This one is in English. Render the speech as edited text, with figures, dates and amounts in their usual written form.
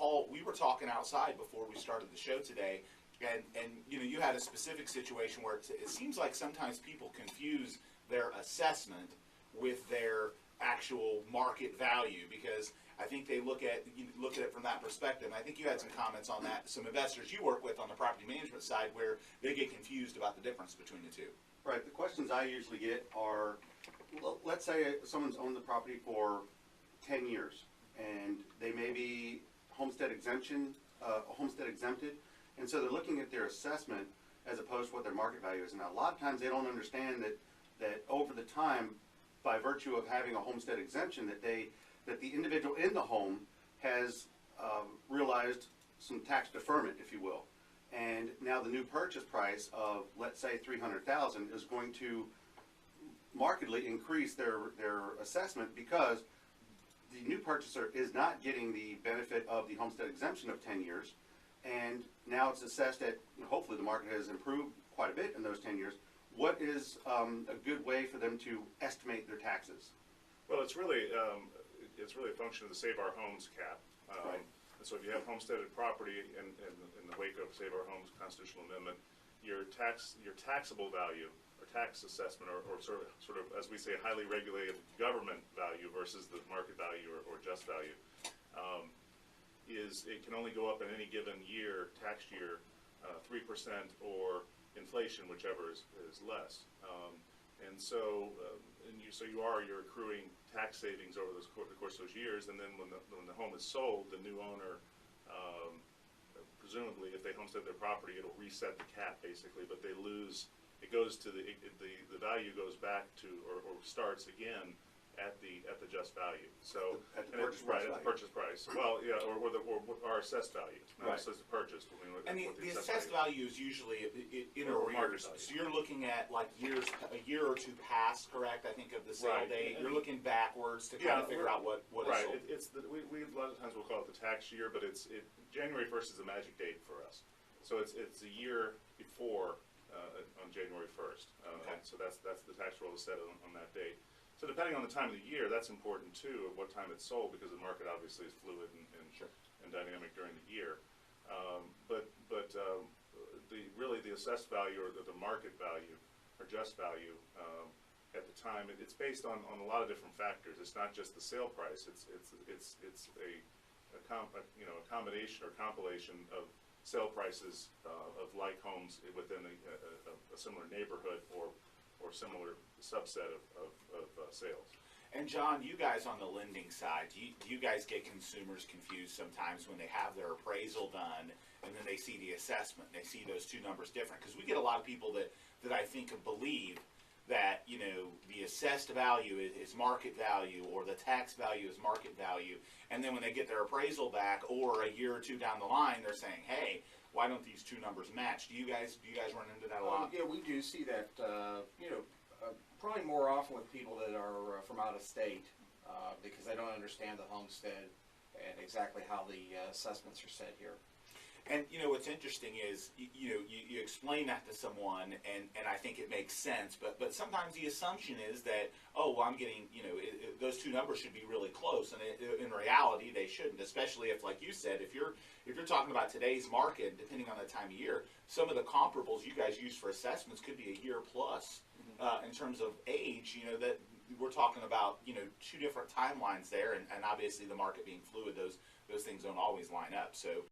Paul, we were talking outside before we started the show today, and you know, you had a specific situation where it seems like sometimes people confuse their assessment with their actual market value, because I think they look at it from that perspective. And I think you had some comments on that. Some investors you work with on the property management side where they get confused about the difference between the two. Right. The questions I usually get are, let's say someone's owned the property for 10 years, and they may be homestead exempted, and so they're looking at their assessment as opposed to what their market value is. And a lot of times they don't understand that over the time, by virtue of having a homestead exemption, that the individual in the home has realized some tax deferment, if you will. And now the new purchase price of, let's say, $300,000 is going to markedly increase their assessment, because the new purchaser is not getting the benefit of the homestead exemption of 10 years, and now it's assessed at, hopefully the market has improved quite a bit in those 10 years. What is a good way for them to estimate their taxes? Well, it's really a function of the Save Our Homes cap. Right. So if you have homesteaded property in the wake of Save Our Homes constitutional amendment, your taxable value or tax assessment, or sort of as we say, highly regulated government value versus the market value or just value, it can only go up in any given year, tax year, 3% or inflation, whichever is less. And so you're accruing tax savings over the course of those years, and then when the home is sold, the new owner, presumably if they homestead their property, it'll reset the cap basically, but they lose. It goes to the value goes back to or starts again at the just value. So at the purchase price. At the purchase price. Well, yeah, or our assessed value, not assessed purchased. And the assessed value is usually in arrears. So you're looking at like a year or two past, correct? I think of the sale date. You're looking backwards to kind of figure out what is sold. We a lot of times we'll call it the tax year, but January 1st is a magic date for us. So it's a year before on January 1st. Okay. So that's the tax roll is set on that date. So depending on the time of the year, that's important too, of what time it's sold, because the market obviously is fluid and dynamic during the year. Really the assessed value or the market value or just value at the time, it's based on a lot of different factors. It's not just the sale price. It's a combination or compilation of sale prices of like homes within a similar neighborhood or similar subset of sales. And John, you guys on the lending side, do you guys get consumers confused sometimes when they have their appraisal done and then they see the assessment and they see those two numbers different? Because we get a lot of people that I think believe that, the assessed value is market value or the tax value is market value, and then when they get their appraisal back or a year or two down the line, they're saying, hey, why don't these two numbers match? Do you guys run into that a lot? Yeah, we do see that, probably more often with people that are from out of state, because they don't understand the homestead and exactly how the assessments are set here. And what's interesting is you explain that to someone and I think it makes sense, but sometimes the assumption is that, oh, well, I'm getting those two numbers should be really close, and in reality they shouldn't. Especially if, like you said, if you're talking about today's market, depending on the time of year, some of the comparables you guys use for assessments could be a year plus in terms of age. That we're talking about two different timelines there, and obviously the market being fluid, those things don't always line up. So